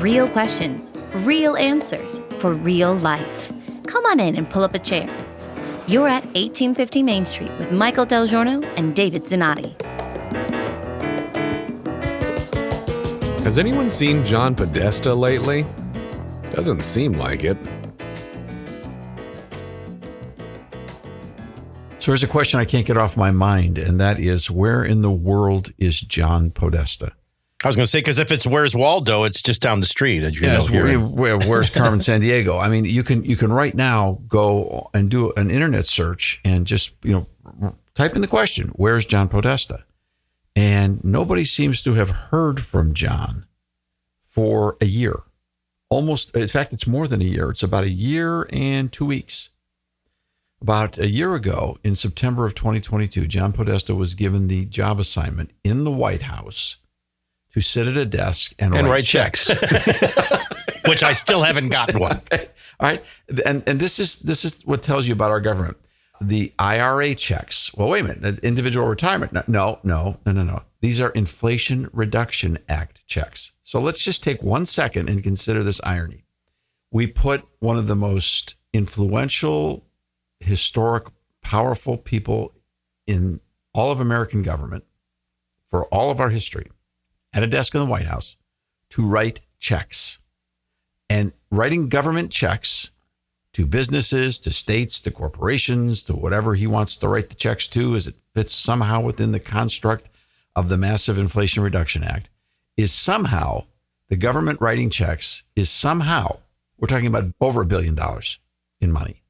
Real questions, real answers for real life. Come on in and pull up a chair. You're at 1850 Main Street with Michael DelGiorno and David Zanotti. Has anyone seen John Podesta lately? Doesn't seem like it. So there's a question I can't get off my mind, and that is, where in the world is John Podesta? I was going to say, because if it's Where's Waldo, it's just down the street. As you know, where's Carmen Sandiego? I mean, you can right now go and do an internet search and just type in the question, where's John Podesta? And nobody seems to have heard from John for a year. Almost, in fact, it's more than a year. It's about a year and 2 weeks. About a year ago, in September of 2022, John Podesta was given the job assignment in the White House to sit at a desk and write checks. Which I still haven't gotten one. Okay. All right. And this is what tells you about our government. The IRA checks. Well, wait a minute. Individual retirement. No. These are Inflation Reduction Act checks. So let's just take 1 second and consider this irony. We put one of the most influential, historic, powerful people in all of American government for all of our history at a desk in the White House to write checks. And writing government checks to businesses, to states, to corporations, to whatever he wants to write the checks to, as it fits somehow within the construct of the massive Inflation Reduction Act, is somehow, the government writing checks is somehow, we're talking about over $1 billion in money.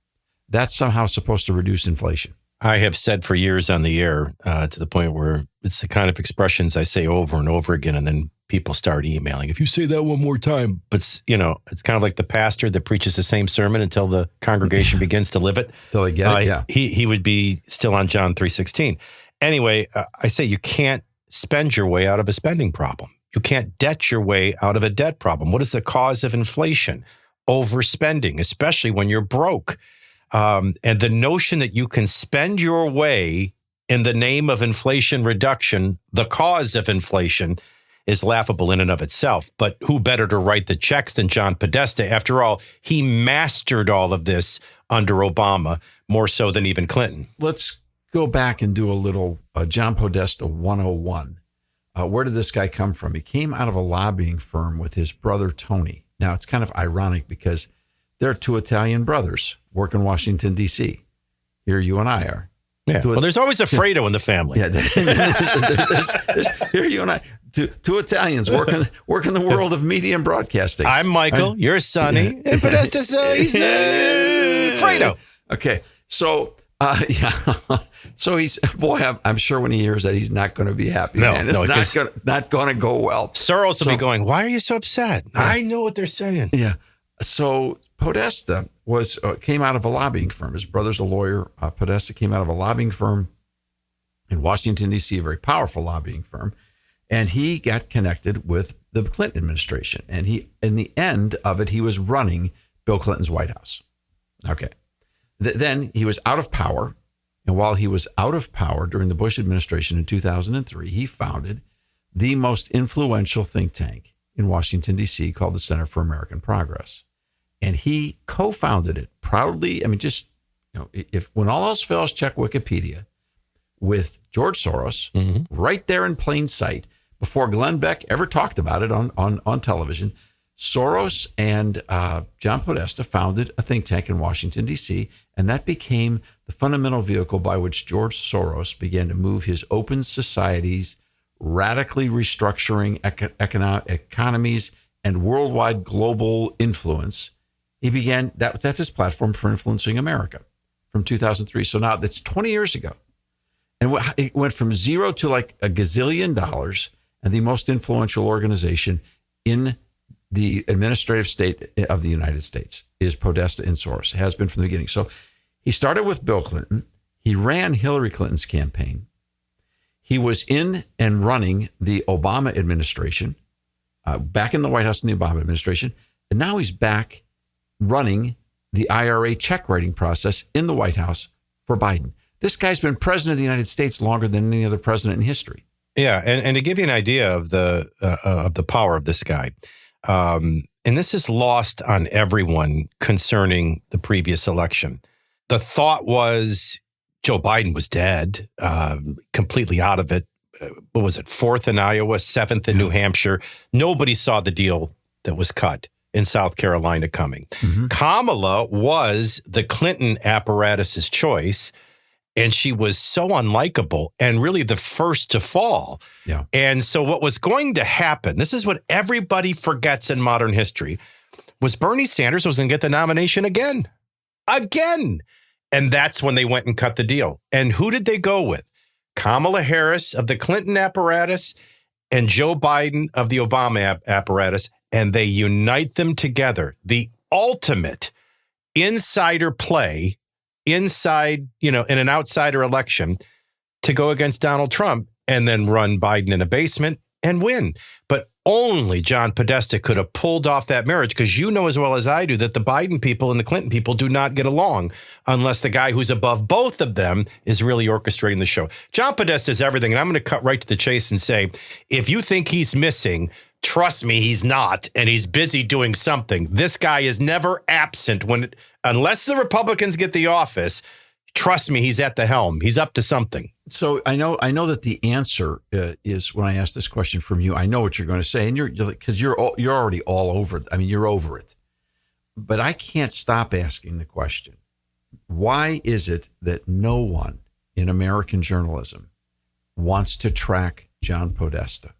That's somehow supposed to reduce inflation. I have said for years on the air to the point where it's the kind of expressions I say over and over again, and then people start emailing. If you say that one more time, but it's kind of like the pastor that preaches the same sermon until the congregation begins to live it. Until they get it, yeah. He would be still on John 3:16. Anyway, I say you can't spend your way out of a spending problem. You can't debt your way out of a debt problem. What is the cause of inflation? Overspending, especially when you're broke. And the notion that you can spend your way in the name of inflation reduction, the cause of inflation, is laughable in and of itself. But who better to write the checks than John Podesta? After all, he mastered all of this under Obama, more so than even Clinton. Let's go back and do a little John Podesta 101. Where did this guy come from? He came out of a lobbying firm with his brother, Tony. Now, it's kind of ironic because they're two Italian brothers work in Washington, D.C. Here you and I are. Yeah. Well, there's always a Fredo in the family. Yeah. Here you and I, two Italians work in the world of media and broadcasting. I'm Michael. You're Sonny. And Podesta's he's Fredo. Okay. So, So I'm sure when he hears that, he's not going to be happy. No, man. It's not going to go well. Soros will be going, why are you so upset? I know what they're saying. Yeah. So Podesta came out of a lobbying firm. His brother's a lawyer. Podesta came out of a lobbying firm in Washington, D.C., a very powerful lobbying firm. And he got connected with the Clinton administration. And in the end of it, he was running Bill Clinton's White House. Okay. Then he was out of power. And while he was out of power during the Bush administration in 2003, he founded the most influential think tank in Washington, D.C., called the Center for American Progress. And he co-founded it proudly. I mean, when all else fails, check Wikipedia, with George Soros, right there in plain sight, before Glenn Beck ever talked about it on television. Soros and John Podesta founded a think tank in Washington, D.C., and that became the fundamental vehicle by which George Soros began to move his open societies, radically restructuring economies and worldwide global influence. He began, that's his platform for influencing America from 2003. So now that's 20 years ago. And it went from zero to like $1 gazillion, and the most influential organization in the administrative state of the United States is Podesta and Soros. It has been from the beginning. So he started with Bill Clinton. He ran Hillary Clinton's campaign. He was in and running the Obama administration, back in the White House in the Obama administration. And now he's back running the IRA check writing process in the White House for Biden. This guy's been president of the United States longer than any other president in history. Yeah, and to give you an idea of the power of this guy, and this is lost on everyone concerning the previous election. The thought was Joe Biden was dead, completely out of it. What was it? 4th in Iowa, 7th in New Hampshire. Nobody saw the deal that was cut in South Carolina coming. Kamala was the Clinton apparatus's choice, and she was so unlikable and really the first to fall. Yeah. And so what was going to happen, this is what everybody forgets in modern history, was Bernie Sanders was going to get the nomination again. And that's when they went and cut the deal. And who did they go with? Kamala Harris of the Clinton apparatus and Joe Biden of the Obama apparatus. And they unite them together. The ultimate insider play inside, in an outsider election to go against Donald Trump and then run Biden in a basement and win. But only John Podesta could have pulled off that marriage, because you know as well as I do that the Biden people and the Clinton people do not get along unless the guy who's above both of them is really orchestrating the show. John Podesta is everything. And I'm going to cut right to the chase and say, if you think he's missing, trust me, he's not. And he's busy doing something. This guy is never absent unless the Republicans get the office. Trust me, he's at the helm. He's up to something. So I know that the answer is, when I ask this question from you, I know what you're going to say, and you're already all over it. I mean, you're over it. But I can't stop asking the question: why is it that no one in American journalism wants to track John Podesta?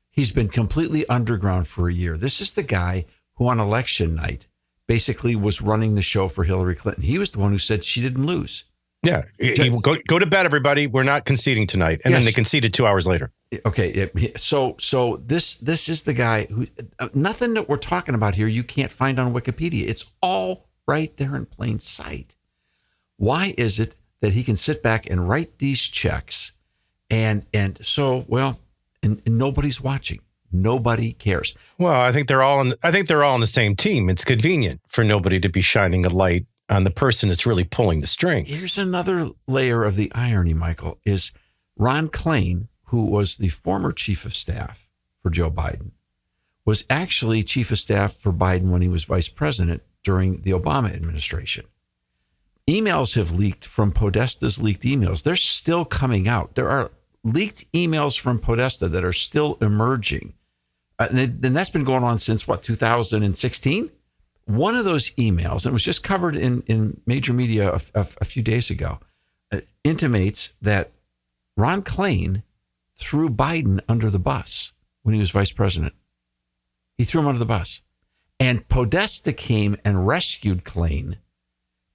He's been completely underground for a year. This is the guy who on election night basically was running the show for Hillary Clinton. He was the one who said she didn't lose. Yeah. Go to bed, everybody. We're not conceding tonight. And then they conceded 2 hours later. Okay. So this is the guy who, nothing that we're talking about here you can't find on Wikipedia. It's all right there in plain sight. Why is it that he can sit back and write these checks and nobody's watching? Nobody cares. Well, I think they're all on the same team. It's convenient for nobody to be shining a light on the person that's really pulling the strings. Here's another layer of the irony, Michael, is Ron Klain, who was the former chief of staff for Joe Biden, was actually chief of staff for Biden when he was vice president during the Obama administration. Emails have leaked from Podesta's leaked emails. They're still coming out. There are leaked emails from Podesta that are still emerging. And that's been going on since, 2016? One of those emails, and it was just covered in major media a few days ago, intimates that Ron Klain threw Biden under the bus when he was vice president. He threw him under the bus. And Podesta came and rescued Klain,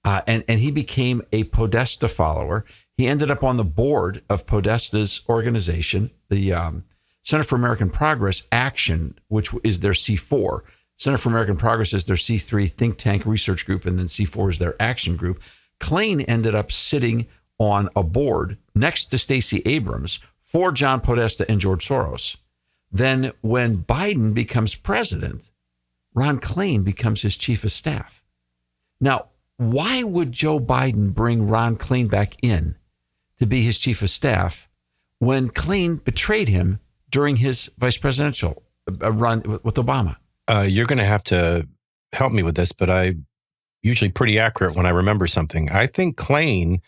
and he became a Podesta follower. He ended up on the board of Podesta's organization, the Center for American Progress Action, which is their C4. Center for American Progress is their C3 think tank research group, and then C4 is their action group. Klain ended up sitting on a board next to Stacey Abrams for John Podesta and George Soros. Then when Biden becomes president, Ron Klain becomes his chief of staff. Now, why would Joe Biden bring Ron Klain back in to be his chief of staff when Klain betrayed him during his vice presidential run with Obama? You're going to have to help me with this, but I'm usually pretty accurate when I remember something. I think Klain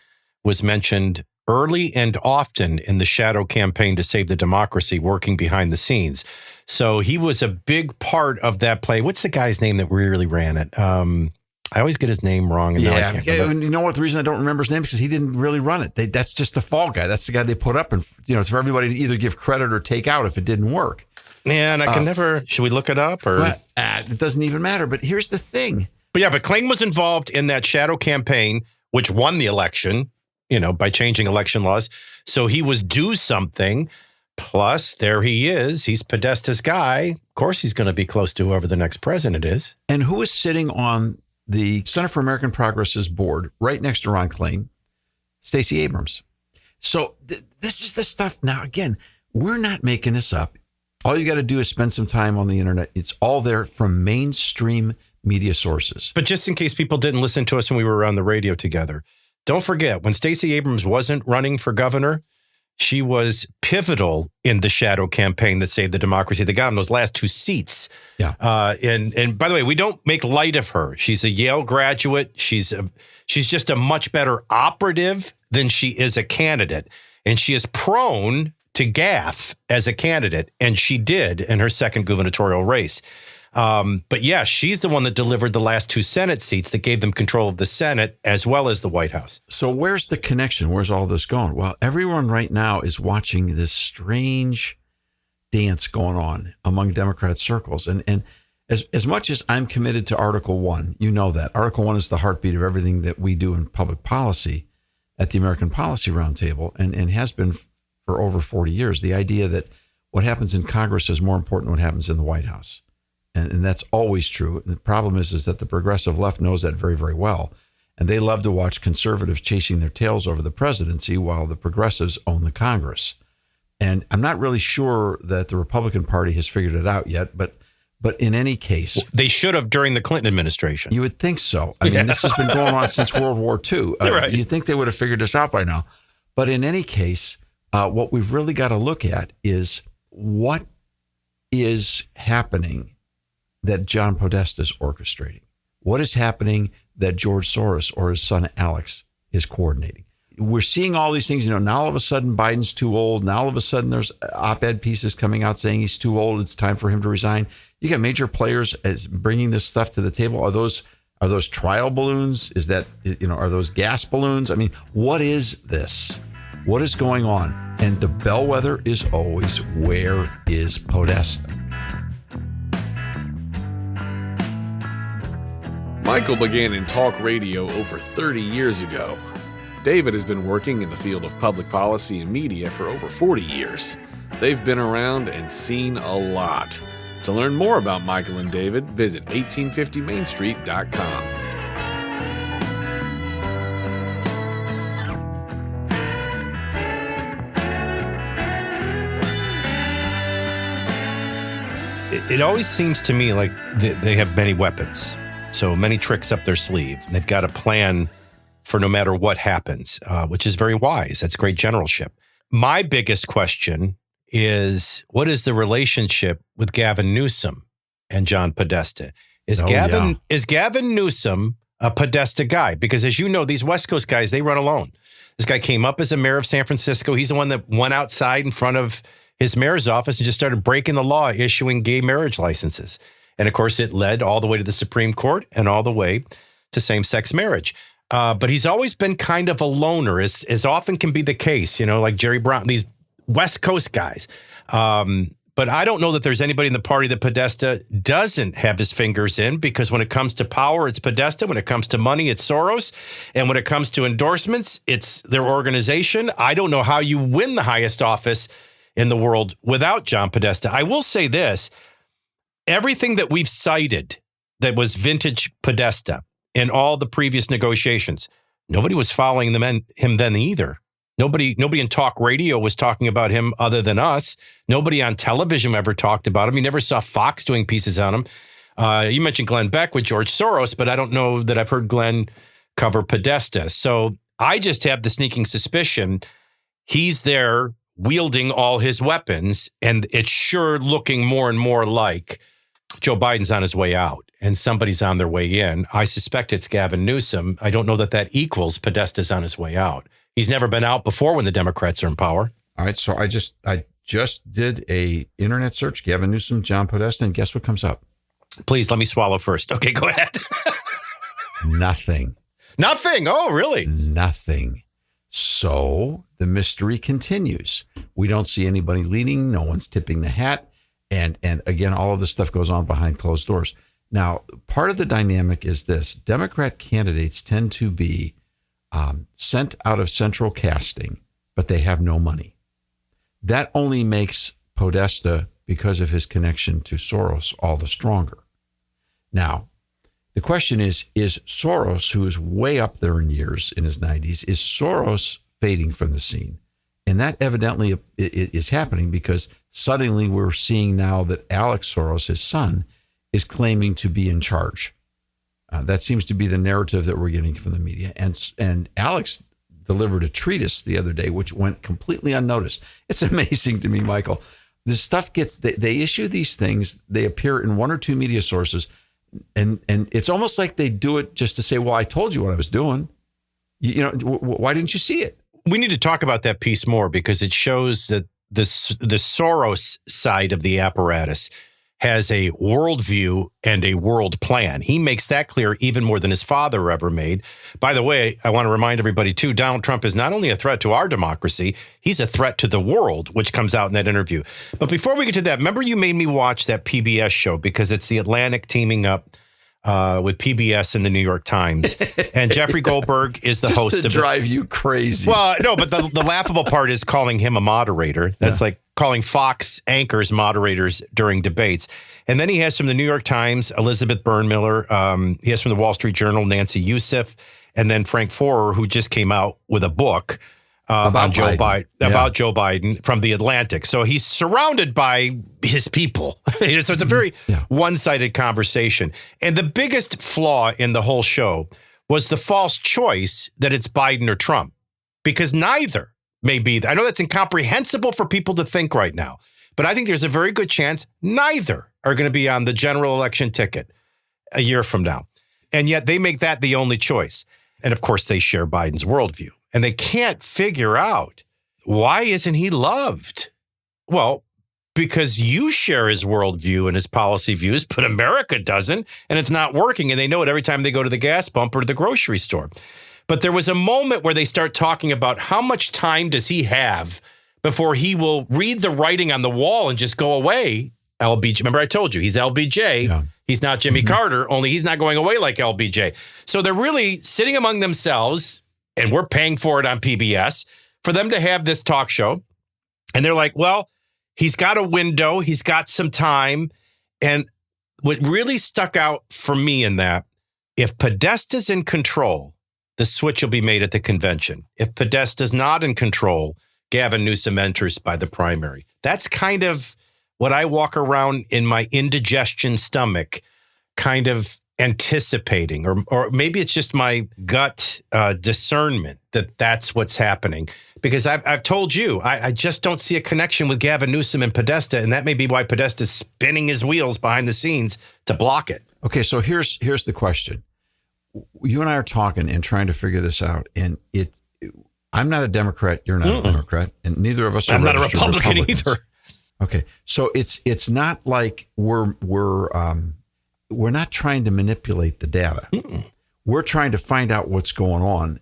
was mentioned early and often in the shadow campaign to save the democracy, working behind the scenes. So he was a big part of that play. What's the guy's name that really ran it? I always get his name wrong. And now I can't remember. You know what? The reason I don't remember his name is because he didn't really run it. That's just the fall guy. That's the guy they put up, and it's for everybody to either give credit or take out if it didn't work. Yeah, and I can never. Should we look it up or? It doesn't even matter. But here's the thing. But Klain was involved in that shadow campaign, which won the election. By changing election laws. So he was due something. Plus, there he is. He's Podesta's guy. Of course, he's going to be close to whoever the next president is. And who is sitting on the Center for American Progress's board right next to Ron Klain? Stacey Abrams. So this is the stuff. Now, again, we're not making this up. All you got to do is spend some time on the internet. It's all there from mainstream media sources. But just in case people didn't listen to us when we were on the radio together, don't forget, when Stacey Abrams wasn't running for governor, she was pivotal in the shadow campaign that saved the democracy. They got him those last 2 seats. Yeah. And by the way, we don't make light of her. She's a Yale graduate. She's just a much better operative than she is a candidate. And she is prone to gaffe as a candidate. And she did in her second gubernatorial race. But yeah, she's the one that delivered the last 2 Senate seats that gave them control of the Senate as well as the White House. So where's the connection? Where's all this going? Well, everyone right now is watching this strange dance going on among Democrat circles. And as much as I'm committed to Article 1, you know that. Article 1 is the heartbeat of everything that we do in public policy at the American Policy Roundtable and has been for over 40 years. The idea that what happens in Congress is more important than what happens in the White House. And that's always true. The problem is that the progressive left knows that very, very well. And they love to watch conservatives chasing their tails over the presidency while the progressives own the Congress. And I'm not really sure that the Republican Party has figured it out yet, but in any case... They should have during the Clinton administration. You would think so. I mean, this has been going on since World War II. Right. You'd think they would have figured this out by now. But in any case, what we've really got to look at is what is happening that John Podesta is orchestrating. What is happening that George Soros or his son Alex is coordinating? We're seeing all these things. Now all of a sudden Biden's too old. Now all of a sudden there's op-ed pieces coming out saying he's too old. It's time for him to resign. You got major players as bringing this stuff to the table. Are those trial balloons? Is that, are those gas balloons? I mean, what is this? What is going on? And the bellwether is always, where is Podesta? Michael began in talk radio over 30 years ago. David has been working in the field of public policy and media for over 40 years. They've been around and seen a lot. To learn more about Michael and David, visit 1850mainstreet.com. It always seems to me like they have many weapons. So many tricks up their sleeve. They've got a plan for no matter what happens, which is very wise. That's great generalship. My biggest question is, what is the relationship with Gavin Newsom and John Podesta? Is Gavin Newsom a Podesta guy? Because as you know, these West Coast guys, they run alone. This guy came up as a mayor of San Francisco. He's the one that went outside in front of his mayor's office and just started breaking the law, issuing gay marriage licenses. And of course, it led all the way to the Supreme Court and all the way to same-sex marriage. But he's always been kind of a loner, as often can be the case, like Jerry Brown, these West Coast guys. But I don't know that there's anybody in the party that Podesta doesn't have his fingers in, because when it comes to power, it's Podesta. When it comes to money, it's Soros. And when it comes to endorsements, it's their organization. I don't know how you win the highest office in the world without John Podesta. I will say this. Everything that we've cited that was vintage Podesta in all the previous negotiations, nobody was following him then either. Nobody in talk radio was talking about him other than us. Nobody on television ever talked about him. You never saw Fox doing pieces on him. You mentioned Glenn Beck with George Soros, but I don't know that I've heard Glenn cover Podesta. So I just have the sneaking suspicion he's there wielding all his weapons, and it's sure looking more and more like Joe Biden's on his way out and somebody's on their way in. I suspect it's Gavin Newsom. I don't know that equals Podesta's on his way out. He's never been out before when the Democrats are in power. All right, so I just did a internet search, Gavin Newsom, John Podesta, and guess what comes up? Please let me swallow first. Okay, go ahead. Nothing. Nothing? Oh, really? Nothing. So the mystery continues. We don't see anybody leading. No one's tipping the hat. And again, all of this stuff goes on behind closed doors. Now, part of the dynamic is this. Democrat candidates tend to be sent out of central casting, but they have no money. That only makes Podesta, because of his connection to Soros, all the stronger. Now, the question is Soros, who is way up there in years, in his 90s, is Soros fading from the scene? And that evidently is happening because suddenly we're seeing now that Alex Soros, his son, is claiming to be in charge. That seems to be the narrative that we're getting from the media. And Alex delivered a treatise the other day, which went completely unnoticed. It's amazing to me, Michael. This stuff they issue these things. They appear in one or two media sources, and it's almost like they do it just to say, well, I told you what I was doing. Why didn't you see it? We need to talk about that piece more because it shows that the Soros side of the apparatus has a worldview and a world plan. He makes that clear even more than his father ever made. By the way, I want to remind everybody, too, Donald Trump is not only a threat to our democracy, he's a threat to the world, which comes out in that interview. But before we get to that, remember you made me watch that PBS show because it's the Atlantic teaming up with PBS and the New York Times. And Jeffrey Goldberg is the host of it. Just to drive you crazy. Well, no, but the laughable part is calling him a moderator. That's like calling Fox anchors moderators during debates. And then he has from the New York Times, Elizabeth Burnmiller. He has from the Wall Street Journal, Nancy Youssef. And then Frank Forer, who just came out with a book about Joe Biden from the Atlantic. So he's surrounded by his people. So it's a very one-sided conversation. And the biggest flaw in the whole show was the false choice that it's Biden or Trump, because neither may be. I know that's incomprehensible for people to think right now, but I think there's a very good chance neither are going to be on the general election ticket a year from now. And yet they make that the only choice. And of course, they share Biden's worldview. And they can't figure out, why isn't he loved? Well, because you share his worldview and his policy views, but America doesn't, and it's not working. And they know it every time they go to the gas pump or to the grocery store. But there was a moment where they start talking about how much time does he have before he will read the writing on the wall and just go away. LBJ. Remember, I told you, he's LBJ. Yeah. He's not Jimmy Carter, only he's not going away like LBJ. So they're really sitting among themselves, and we're paying for it on PBS, for them to have this talk show. And they're like, well, he's got a window. He's got some time. And what really stuck out for me in that, if Podesta's in control, the switch will be made at the convention. If Podesta's not in control, Gavin Newsom enters by the primary. That's kind of what I walk around in my indigestion stomach, kind of anticipating, or maybe it's just my gut discernment that that's what's happening. Because I've told you, I just don't see a connection with Gavin Newsom and Podesta, and that may be why Podesta's spinning his wheels behind the scenes to block it. Okay, so here's the question. You and I are talking and trying to figure this out, and I'm not a Democrat, you're not a Democrat, and neither of us are I'm not a Republican either. Okay, so it's not like we're not trying to manipulate the data. We're trying to find out what's going on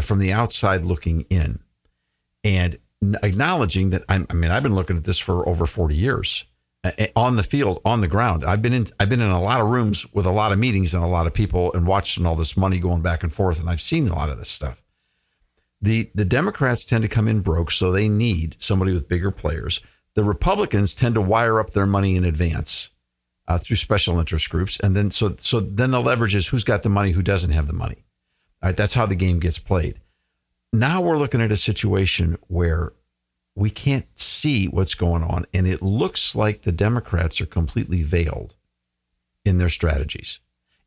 from the outside looking in, and acknowledging that I've been looking at this for over 40 years on the field, on the ground. I've been in a lot of rooms with a lot of meetings and a lot of people and watching all this money going back and forth, and I've seen a lot of this stuff. The Democrats tend to come in broke, so they need somebody with bigger players. The Republicans tend to wire up their money in advance through special interest groups, and then so then the leverage is who's got the money, who doesn't have the money. All right, that's how the game gets played. Now we're looking at a situation where we can't see what's going on, and it looks like the Democrats are completely veiled in their strategies.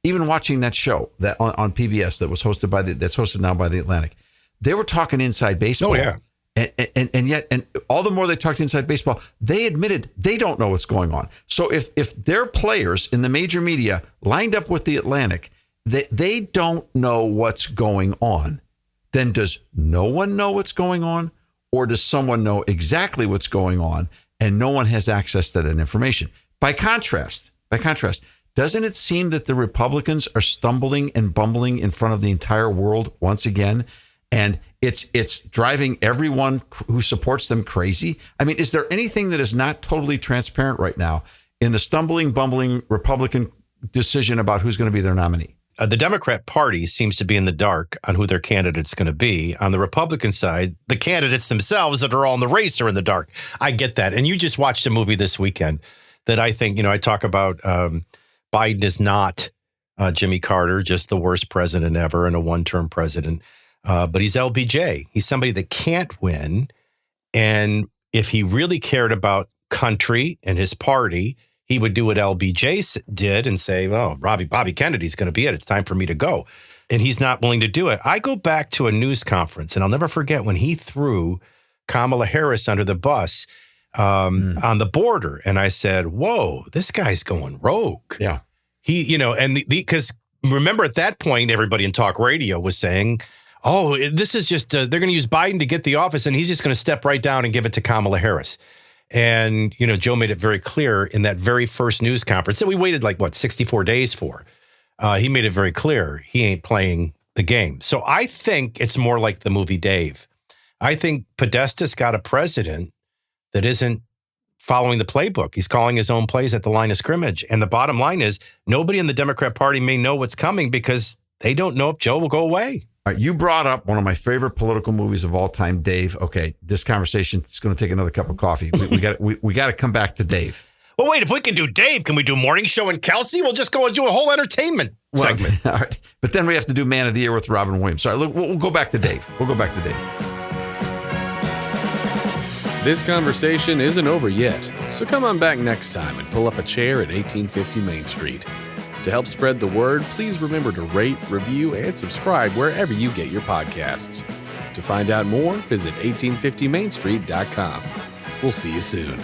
Even watching that show that on PBS that's hosted now by the Atlantic, they were talking inside baseball. Oh yeah. And yet all the more they talked inside baseball, they admitted they don't know what's going on. So if their players in the major media lined up with the Atlantic, they don't know what's going on, then does no one know what's going on? Or does someone know exactly what's going on and no one has access to that information? By contrast, doesn't it seem that the Republicans are stumbling and bumbling in front of the entire world once again? And it's driving everyone who supports them crazy. I mean, is there anything that is not totally transparent right now in the stumbling, bumbling Republican decision about who's going to be their nominee? The Democrat Party seems to be in the dark on who their candidate's going to be. On the Republican side, the candidates themselves that are all in the race are in the dark. I get that. And you just watched a movie this weekend that I think, I talk about Biden is not Jimmy Carter, just the worst president ever and a one-term president. But he's LBJ. He's somebody that can't win. And if he really cared about country and his party, he would do what LBJ did and say, well, Bobby Kennedy's going to be it. It's time for me to go. and he's not willing to do it. I go back to a news conference, and I'll never forget when he threw Kamala Harris under the bus on the border. And I said, whoa, this guy's going rogue. Yeah. And because remember at that point, everybody in talk radio was saying, oh, this is just, they're going to use Biden to get the office, and he's just going to step right down and give it to Kamala Harris. And, Joe made it very clear in that very first news conference that we waited 64 days for. He made it very clear he ain't playing the game. So I think it's more like the movie Dave. I think Podesta's got a president that isn't following the playbook. He's calling his own plays at the line of scrimmage. And the bottom line is nobody in the Democrat Party may know what's coming because they don't know if Joe will go away. All right, you brought up one of my favorite political movies of all time, Dave. Okay, this conversation is going to take another cup of coffee. We got to come back to Dave. Well, wait, if we can do Dave, can we do Morning Show and Kelsey? We'll just go and do a whole entertainment segment. All right. But then we have to do Man of the Year with Robin Williams. Sorry, look, we'll go back to Dave. This conversation isn't over yet, so come on back next time and pull up a chair at 1850 Main Street. To help spread the word, please remember to rate, review, and subscribe wherever you get your podcasts. To find out more, visit 1850mainstreet.com. We'll see you soon.